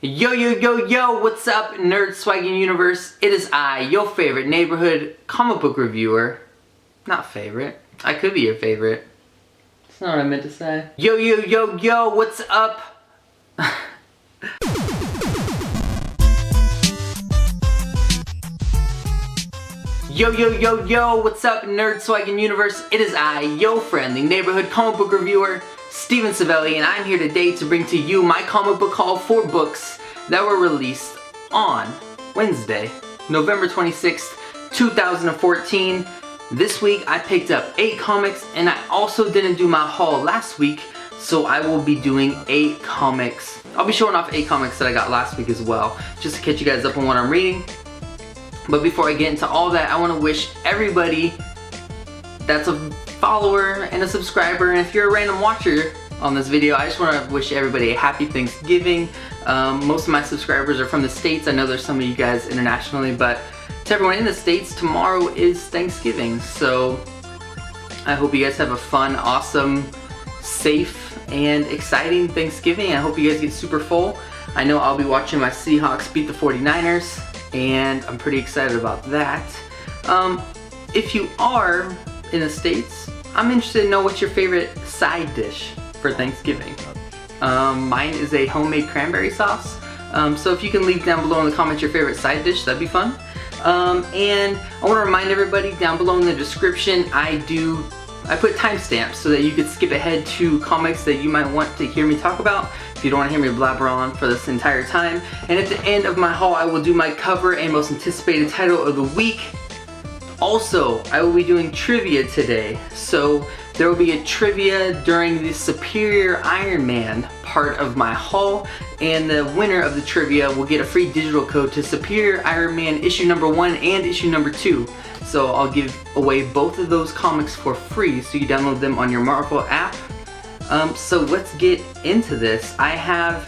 Yo, yo, yo, yo, what's up, Nerd Swagging Universe? It is I, your favorite neighborhood comic book reviewer. Not favorite. I could be your favorite. That's not what I meant to say. Yo, yo, yo, yo, what's up? Yo, yo, yo, yo, what's up, Nerd Swagging Universe? It is I, your friendly neighborhood comic book reviewer, Stephen Savelli, and I'm here today to bring to you my comic book haul for books that were released on Wednesday, November 26th, 2014. This week I picked up 8 comics, and I also didn't do my haul last week, so I will be doing 8 comics. I'll be showing off 8 comics that I got last week as well, just to catch you guys up on what I'm reading. But before I get into all that, I want to wish everybody that's a follower and a subscriber, and if you're a random watcher on this video, I just want to wish everybody a happy Thanksgiving. Most of my subscribers are from the States. I know there's some of you guys internationally, but to everyone in the States, tomorrow is Thanksgiving. So I hope you guys have a fun, awesome, safe, and exciting Thanksgiving. I hope you guys get super full. I know I'll be watching my Seahawks beat the 49ers. And I'm pretty excited about that. If you are in the States, I'm interested to know what's your favorite side dish for Thanksgiving. Mine is a homemade cranberry sauce. So if you can leave down below in the comments your favorite side dish, that'd be fun. And I want to remind everybody down below in the description, I put timestamps so that you could skip ahead to comics that you might want to hear me talk about if you don't want to hear me blabber on for this entire time. And at the end of my haul, I will do my cover and most anticipated title of the week. Also, I will be doing trivia today. So there will be a trivia during the Superior Iron Man part of my haul, and the winner of the trivia will get a free digital code to Superior Iron Man issue number 1 and issue number 2. So I'll give away both of those comics for free, so you download them on your Marvel app. So let's get into this. I have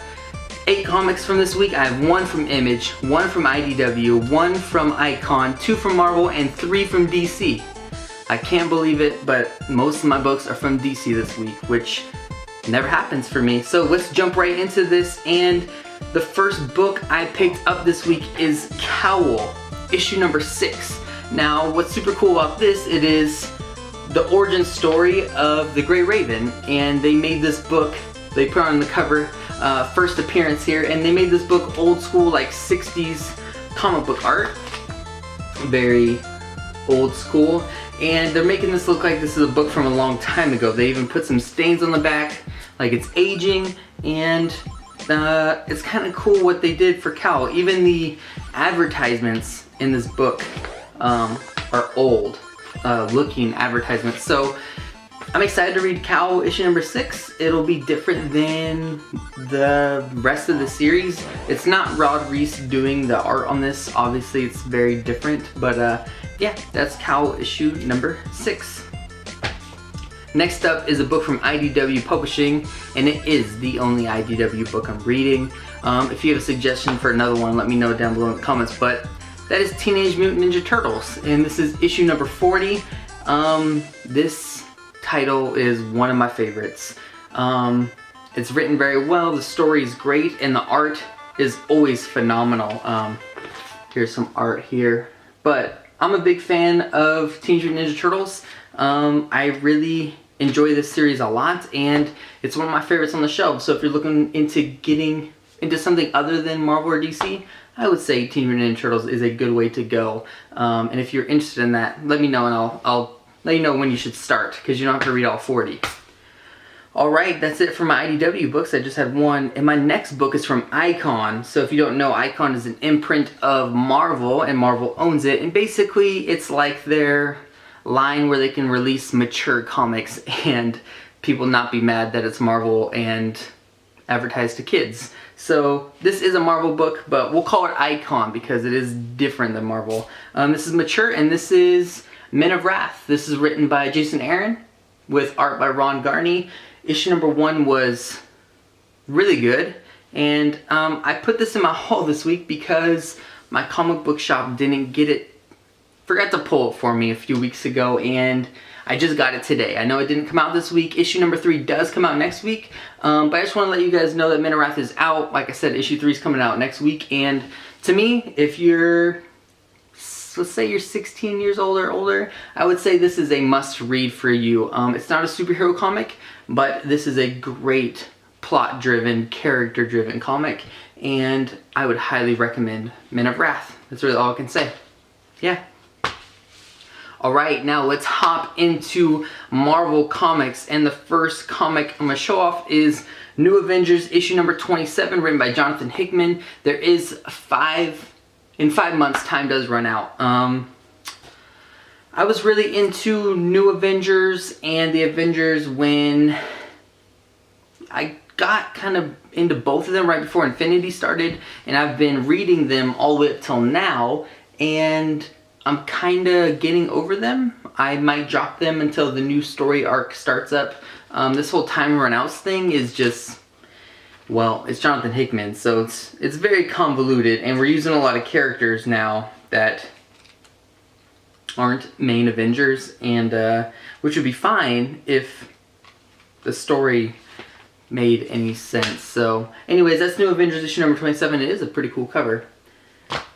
8 comics from this week. I have 1 from Image, 1 from IDW, 1 from Icon, 2 from Marvel, and 3 from DC. I can't believe it, but most of my books are from DC this week, which never happens for me. So let's jump right into this, and the first book I picked up this week is C.O.W.L, issue number 6. Now, what's super cool about this, it is the origin story of the Grey Raven, and they made this book, they put on the cover, first appearance here, and they made this book old school, like 60s comic book art. Very old school, and they're making this look like this is a book from a long time ago. They even put some stains on the back, like it's aging, and it's kind of cool what they did for C.O.W.L. Even the advertisements in this book are old looking advertisements. So I'm excited to read C.O.W.L issue number 6. It'll be different than the rest of the series. It's not Rod Reese doing the art on this. Obviously it's very different, but yeah, that's C.O.W.L issue number 6. Next up is a book from IDW Publishing, and it is the only IDW book I'm reading. If you have a suggestion for another one, let me know down below in the comments, but that is Teenage Mutant Ninja Turtles, and this is issue number 40. This title is one of my favorites. It's written very well, the story is great, and the art is always phenomenal. Here's some art here. But I'm a big fan of Teenage Mutant Ninja Turtles. I really enjoy this series a lot, and it's one of my favorites on the shelf. So if you're looking into getting into something other than Marvel or DC, I would say Teenage Mutant Ninja Turtles is a good way to go. And if you're interested in that, let me know, and I'll let you know when you should start, because you don't have to read all 40. Alright, that's it for my IDW books. I just had 1. And my next book is from Icon. So if you don't know, Icon is an imprint of Marvel, and Marvel owns it. And basically, it's like their line where they can release mature comics and people not be mad that it's Marvel and advertised to kids. So this is a Marvel book, but we'll call it Icon because it is different than Marvel. This is mature, and this is Men of Wrath. This is written by Jason Aaron with art by Ron Garney. Issue number 1 was really good, and I put this in my haul this week because my comic book shop didn't get it forgot to pull it for me a few weeks ago, and I just got it today. I know it didn't come out this week. Issue number 3 does come out next week, but I just want to let you guys know that Men of Wrath is out. Like I said, issue 3 is coming out next week, and to me, if you're, let's say you're 16 years old or older, I would say this is a must-read for you. It's not a superhero comic, but this is a great plot-driven, character-driven comic, and I would highly recommend Men of Wrath. That's really all I can say. Yeah. Alright, now let's hop into Marvel Comics, and the first comic I'm going to show off is New Avengers issue number 27, written by Jonathan Hickman. There is in 5 months, time does run out. I was really into New Avengers and the Avengers when I got kind of into both of them right before Infinity started, and I've been reading them all the way up till now, and I'm kind of getting over them. I might drop them until the new story arc starts up. This whole time run outs thing is just, well, it's Jonathan Hickman, so it's very convoluted, and we're using a lot of characters now that aren't main Avengers, and which would be fine if the story made any sense. So anyways, that's New Avengers issue number 27. It is a pretty cool cover.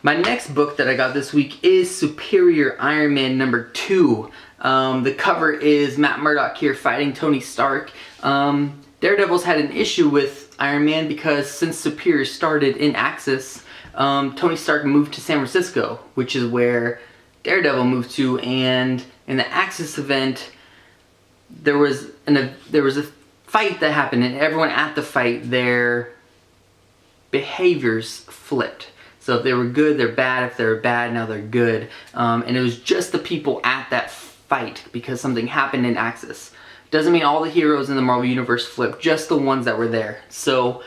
My next book that I got this week is Superior Iron Man number 2. The cover is Matt Murdock here fighting Tony Stark. Daredevil's had an issue with Iron Man because since Superior started in Axis, Tony Stark moved to San Francisco, which is where Daredevil moved to, and in the Axis event, there was a fight that happened, and everyone at the fight, their behaviors flipped. So if they were good, they're bad. If they were bad, now they're good. And it was just the people at that fight because something happened in Axis. Doesn't mean all the heroes in the Marvel Universe flipped, just the ones that were there. So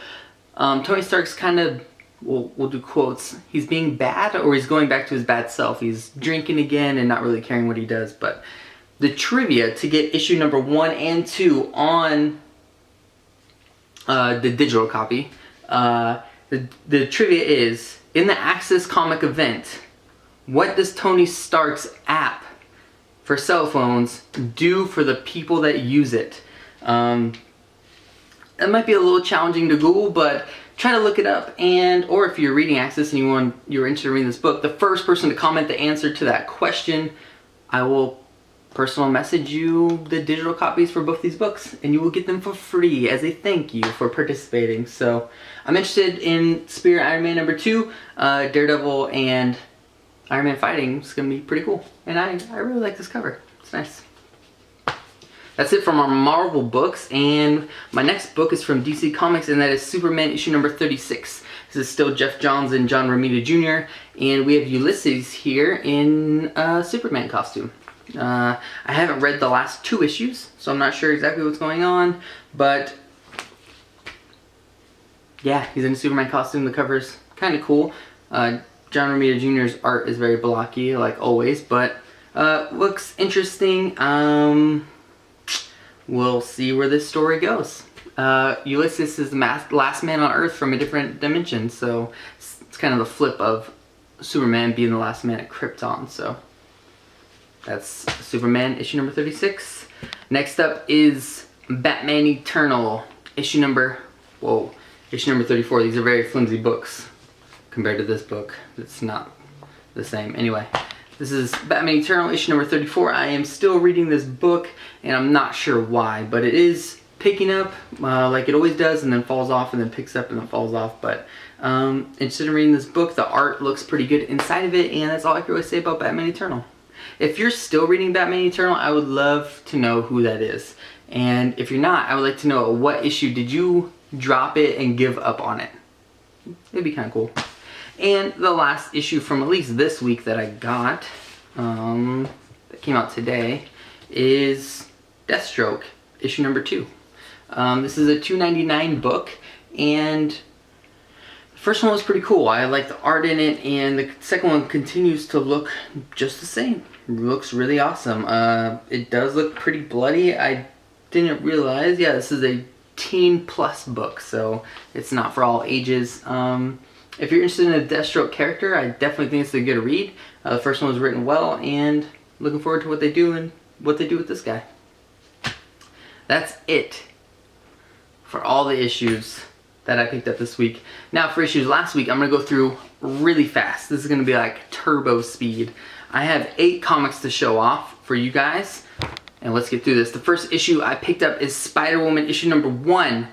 Tony Stark's kind of, we'll do quotes, he's being bad, or he's going back to his bad self. He's drinking again and not really caring what he does. But the trivia to get issue number 1 and 2 on the digital copy, the trivia is, in the Axis comic event, what does Tony Stark's app for cell phones do for the people that use it? That might be a little challenging to Google, but try to look it up, or if you're reading Axis and you're interested in reading this book, the first person to comment the answer to that question, I will personal message you the digital copies for both these books, and you will get them for free as a thank you for participating. So I'm interested in Superior Iron Man number 2, Daredevil and Iron Man fighting. It's gonna be pretty cool, and I really like this cover. It's nice. That's it from our Marvel books, and my next book is from DC Comics, and that is Superman issue number 36. This is still Jeff Johns and John Romita Jr., and we have Ulysses here in a Superman costume. I haven't read the last 2 issues, so I'm not sure exactly what's going on, but yeah, he's in a Superman costume. The cover's kind of cool. John Romita Jr.'s art is very blocky, like always, but looks interesting. We'll see where this story goes. Ulysses is the last man on Earth from a different dimension, so it's kind of the flip of Superman being the last man at Krypton, so that's Superman issue number 36. Next up is Batman Eternal issue number 34. These are very flimsy books compared to this book. It's not the same. Anyway, this is Batman Eternal issue number 34. I am still reading this book, and I'm not sure why, but it is picking up like it always does, and then falls off, and then picks up, and then falls off. But interested in reading this book. The art looks pretty good inside of it, and that's all I can really say about Batman Eternal. If you're still reading Batman Eternal, I would love to know who that is. And if you're not, I would like to know what issue did you drop it and give up on it. It'd be kind of cool. And the last issue from at least this week that I got, that came out today, is Deathstroke, issue number 2. This is a $2.99 book, and the first one was pretty cool. I like the art in it, and the second one continues to look just the same. It looks really awesome. It does look pretty bloody. I didn't realize, yeah, this is a teen plus book, so it's not for all ages. if you're interested in a Deathstroke character, I definitely think it's a good read. The first one was written well, and looking forward to what they do and what they do with this guy. That's it for all the issues that I picked up this week. Now for issues last week, I'm going to go through really fast. This is going to be like turbo speed. I have 8 comics to show off for you guys, and let's get through this. The first issue I picked up is Spider-Woman issue number 1.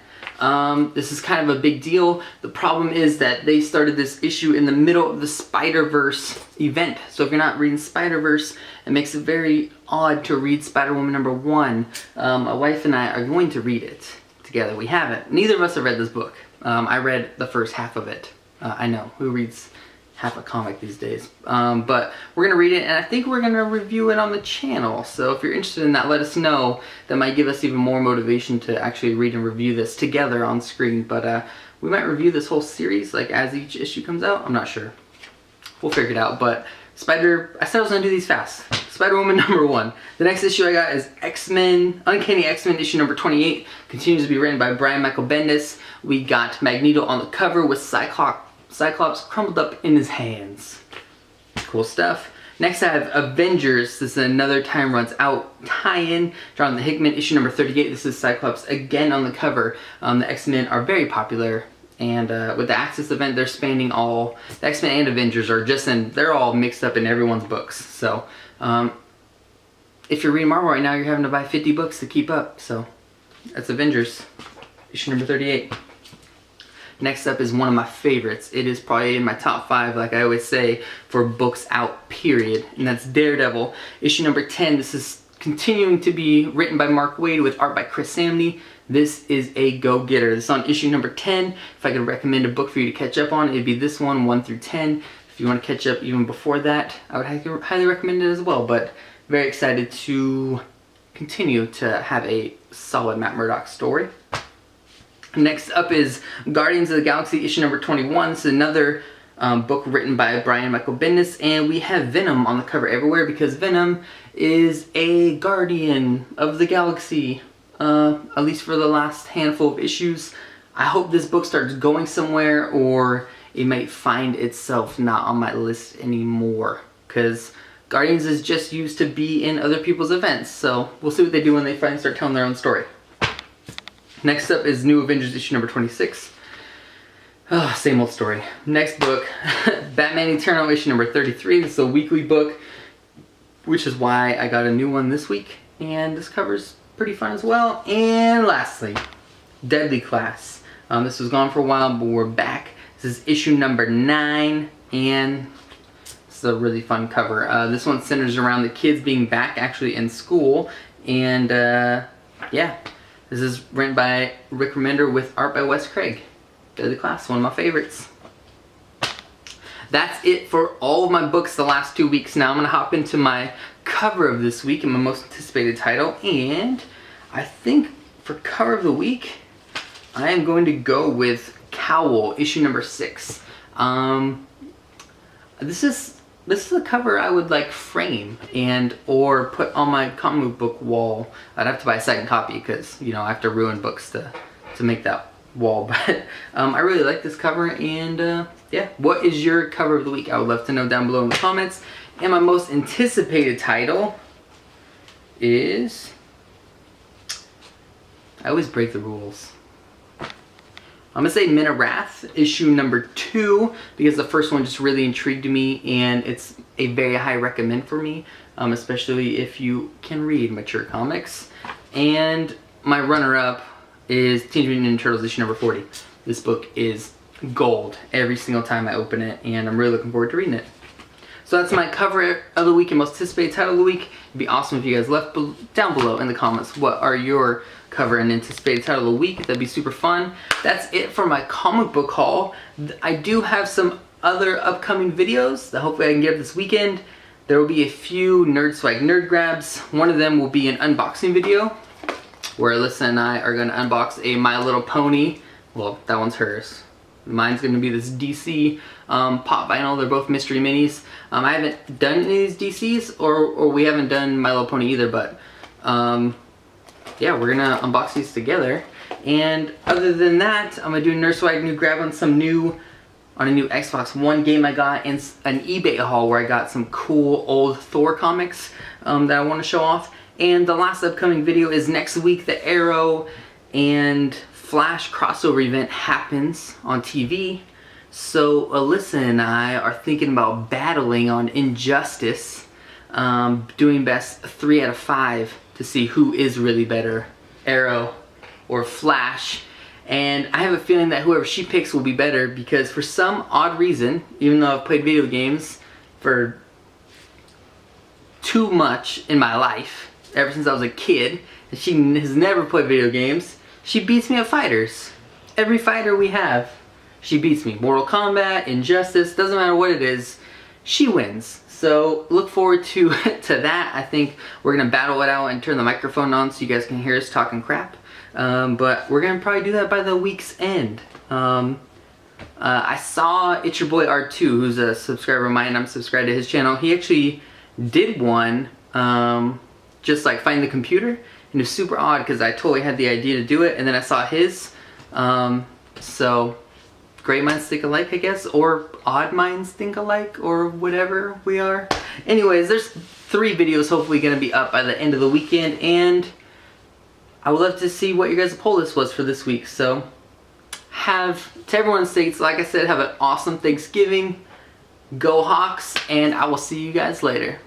This is kind of a big deal. The problem is that they started this issue in the middle of the Spider-Verse event. So if you're not reading Spider-Verse, it makes it very odd to read Spider-Woman number 1. My wife and I are going to read it together. We haven't. Neither of us have read this book. I read the first half of it. I know, who reads half a comic these days? But we're going to read it, and I think we're going to review it on the channel. So if you're interested in that, let us know. That might give us even more motivation to actually read and review this together on screen. But we might review this whole series like as each issue comes out. I'm not sure. We'll figure it out. But I said I was going to do these fast. Spider-Woman number 1. The next issue I got is X-Men, Uncanny X-Men issue number 28. Continues to be written by Michael Bendis. We got Magneto on the cover with Cyclops crumpled up in his hands. Cool stuff. Next I have Avengers. This is another Time Runs Out tie-in. Drawn the Hickman, issue number 38. This is Cyclops again on the cover. The X-Men are very popular. And with the Axis event, they're spanning all, the X-Men and Avengers are just they're all mixed up in everyone's books. So, if you're reading Marvel right now, you're having to buy 50 books to keep up. So, that's Avengers, issue number 38. Next up is one of my favorites. It is probably in my top 5, like I always say, for books out, period. And that's Daredevil, issue number 10. This is continuing to be written by Mark Waid with art by Chris Samney. This is a go-getter. This is on issue number 10. If I could recommend a book for you to catch up on, it'd be this one, 1 through 10. If you want to catch up even before that, I would highly recommend it as well. But very excited to continue to have a solid Matt Murdock story. Next up is Guardians of the Galaxy issue number 21. This is another book written by Michael Bendis, and we have Venom on the cover everywhere because Venom is a guardian of the galaxy. At least for the last handful of issues. I hope this book starts going somewhere, or it might find itself not on my list anymore, because Guardians is just used to be in other people's events. So we'll see what they do when they finally start telling their own story. Next up is New Avengers issue number 26. Oh, same old story. Next book, Batman Eternal issue number 33. This is a weekly book, which is why I got a new one this week. And this covers pretty fun as well. And lastly, Deadly Class. This was gone for a while, but we're back. This is issue number 9, and this is a really fun cover. This one centers around the kids being back actually in school, and yeah, this is written by Rick Remender with art by Wes Craig. Deadly Class, one of my favorites. That's it for all of my books the last 2 weeks. Now I'm going to hop into my cover of this week and my most anticipated title, and I think for cover of the week I am going to go with C.O.W.L, issue number 6. This is a cover I would like frame or put on my comic book wall. I'd have to buy a second copy because, you know, I have to ruin books to make that wall. But I really like this cover, and yeah, what is your cover of the week? I would love to know down below in the comments. And my most anticipated title is, I always break the rules. I'm going to say Men of Wrath, issue number 2, because the first one just really intrigued me, and it's a very high recommend for me, especially if you can read mature comics. And my runner-up is Teenage Mutant Ninja Turtles, issue number 40. This book is gold every single time I open it, and I'm really looking forward to reading it. So that's my cover of the week and most anticipated title of the week. It'd be awesome if you guys left down below in the comments what are your cover and anticipated title of the week. That'd be super fun. That's it for my comic book haul. I do have some other upcoming videos that hopefully I can get up this weekend. There will be a few Nerd Swag Nerd Grabs. One of them will be an unboxing video where Alyssa and I are going to unbox a My Little Pony. Well, that one's hers. Mine's going to be this DC pop vinyl. They're both mystery minis. I haven't done any of these DCs, or we haven't done My Little Pony either, but yeah, we're gonna unbox these together. And other than that, I'm gonna do a Nerd Swag new grab on some new on a new Xbox One game I got, and an eBay haul where I got some cool old Thor comics that I want to show off. And the last upcoming video is next week. The Arrow and Flash crossover event happens on TV. So Alyssa and I are thinking about battling on Injustice, doing best 3 out of 5 to see who is really better, Arrow or Flash. And I have a feeling that whoever she picks will be better, because for some odd reason, even though I've played video games for too much in my life, ever since I was a kid, and she has never played video games, she beats me at fighters. Every fighter we have, she beats me. Mortal Kombat, Injustice, doesn't matter what it is, she wins. So look forward to that. I think we're gonna battle it out and turn the microphone on so you guys can hear us talking crap. But we're gonna probably do that by the week's end. I saw It's Your Boy R2, who's a subscriber of mine. I'm subscribed to his channel. He actually did one, just like find the computer, and it was super odd because I totally had the idea to do it, and then I saw his. So great minds think alike, I guess, or odd minds think alike, or whatever we are. Anyways, there's 3 videos hopefully gonna be up by the end of the weekend, and I would love to see what your guys' poll list was for this week. So to everyone in the States, like I said, have an awesome Thanksgiving. Go Hawks, and I will see you guys later.